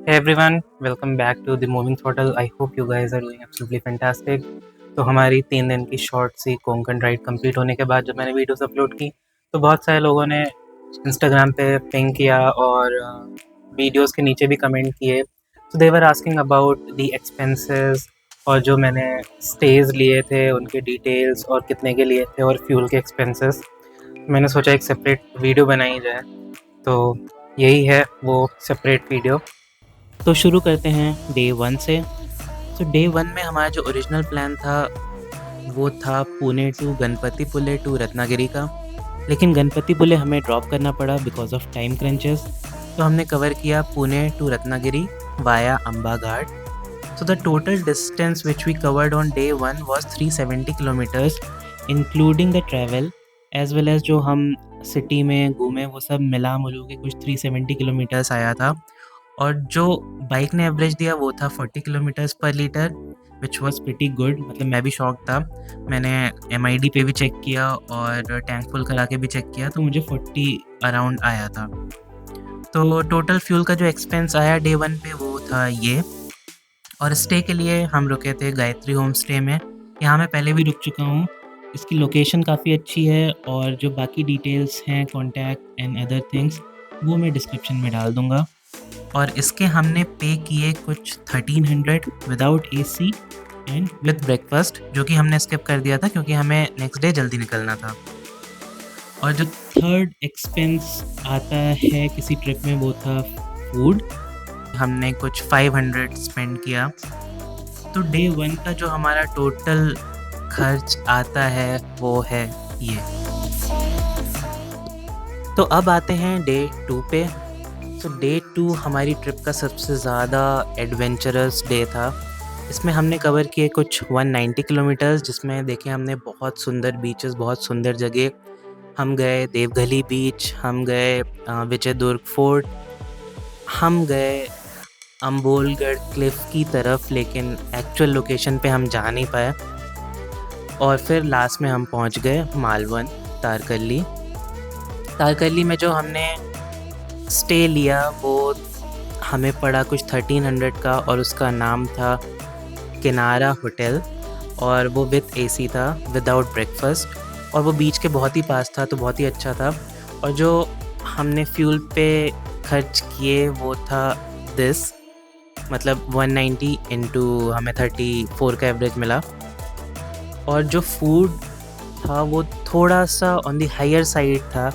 Hey everyone, welcome back to the Moving Throttle. I hope you guys are doing absolutely fantastic. तो हमारी 3 दिन की short सी Konkan ride complete होने के बाद जब मैंने वीडियोस अपलोड की तो बहुत सारे लोगों ने इंस्टाग्राम पे पिंग किया और वीडियोस के नीचे भी कमेंट किए. तो they were asking about the expenses और जो मैंने स्टेज लिए थे उनके डिटेल्स और कितने के लिए थे और फ्यूल के एक्सपेंसेस. मैंने सोचा एक सेपरेट वीडियो बनाई जाए, तो यही है वो सेपरेट वीडियो. तो शुरू करते हैं डे 1 से. तो डे 1 में हमारा जो ओरिजिनल प्लान था वो था पुणे टू गणपतिपुले टू रत्नागिरी का, लेकिन गणपतिपुले हमें ड्रॉप करना पड़ा बिकॉज ऑफ टाइम क्रंचेस. तो हमने कवर किया Pune to Ratnagiri via Amba Ghat. So the total distance which we covered on day 1 was 370 kilometers including the travel as well as जो हम सिटी में घूमे वो सब मिला मुलू के कुछ 370 किलोमीटर्स आया था. और जो बाइक ने एवरेज दिया वो था 40 किलोमीटर्स पर litre which was pretty good. मतलब मैं भी शॉक था. मैंने MID पे भी चेक किया और टैंक फुल करा के भी चेक किया तो मुझे 40 अराउंड आया था. तो टोटल फ्यूल का जो एक्सपेंस आया डे 1 पे वो था ये. और स्टे के लिए हम रुके थे गायत्री होम स्टे में. यहाँ मैं पहले भी रुक चुका हूँ. इसकी लोकेशन काफ़ी अच्छी है और जो बाकी डिटेल्स हैं कॉन्टैक्ट एंड अदर थिंग्स वो मैं डिस्क्रिप्शन में डाल दूँगा. और इसके हमने पे किए कुछ 1300 without AC and with breakfast, जो कि हमने स्किप कर दिया था क्योंकि हमें नेक्स्ट डे जल्दी निकलना था. और जो थर्ड एक्सपेंस आता है किसी ट्रिप में वो था फूड. हमने कुछ 500 स्पेंड किया. तो डे 1 का जो हमारा टोटल खर्च आता है वो है ये. तो अब आते हैं डे 2 पे. तो डे 2 हमारी ट्रिप का सबसे ज़्यादा एडवेंचरस डे था. इसमें हमने कवर किए कुछ 190 किलोमीटर्स जिसमें देखें हमने बहुत सुंदर बीचेस, बहुत सुंदर जगह. हम गए देवगली बीच, हम गए विजय दुर्ग फोर्ट, हम गए अम्बोलगढ़ क्लिफ की तरफ, लेकिन एक्चुअल लोकेशन पे हम जा नहीं पाए. और फिर लास्ट में हम पहुंच गए मालवन तारकर्ली. तारकर्ली में जो हमने स्टे लिया वो हमें पड़ा कुछ 1300 का और उसका नाम था किनारा होटल और वो विद AC था विदाउट ब्रेकफास्ट. और वो बीच के बहुत ही पास था तो बहुत ही अच्छा था. और जो हमने फ्यूल पे खर्च किए वो था दिस, मतलब 190 इंटू हमें 34 का एवरेज मिला. और जो फूड था वो थोड़ा सा ऑन द हायर साइड था.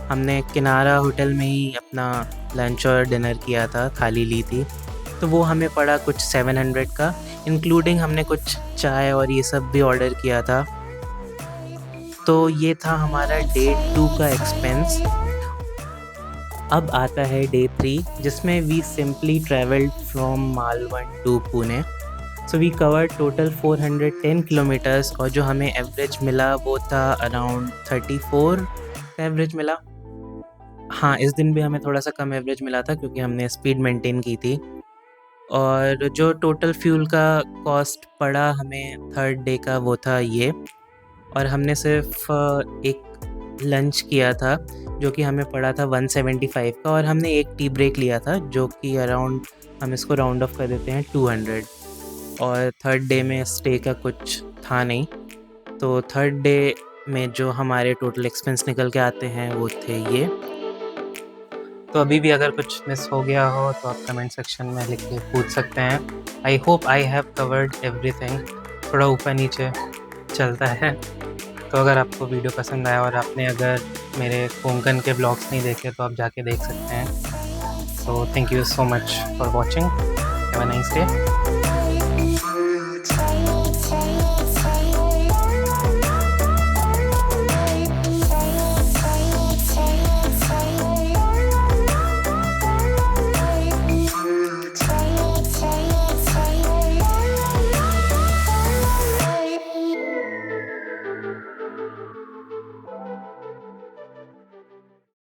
हमने किनारा होटल में ही अपना लंच और डिनर किया था, थाली ली थी. तो वो हमें पड़ा कुछ 700 का, इंक्लूडिंग हमने कुछ चाय और ये सब भी ऑर्डर किया था. तो ये था हमारा डे 2 का एक्सपेंस. अब आता है डे 3 जिसमें we simply travelled from Malvan to Pune. So we cover total 410 kilometres और जो हमें एवरेज मिला वो था अराउंड 34 का एवरेज मिला. हाँ, इस दिन भी हमें थोड़ा सा कम एवरेज मिला था क्योंकि हमने स्पीड मेंटेन की थी. और जो टोटल फ्यूल का कॉस्ट पड़ा हमें थर्ड डे का वो था ये. और हमने सिर्फ एक लंच किया था जो कि हमें पड़ा था 175 का. और हमने एक टी ब्रेक लिया था जो कि अराउंड हम इसको राउंड ऑफ कर देते हैं 200. और थर्ड डे में स्टे का कुछ था नहीं. तो थर्ड डे में जो हमारे टोटल एक्सपेंस निकल के आते हैं वो थे ये. तो अभी भी अगर कुछ मिस हो गया हो तो आप कमेंट सेक्शन में लिख के पूछ सकते हैं. I hope I have covered everything. थोड़ा ऊपर नीचे चलता है. तो अगर आपको वीडियो पसंद आया और आपने अगर मेरे कोंकण के ब्लॉग्स नहीं देखे तो आप जाके देख सकते हैं. So thank you so much for watching. Have a nice day.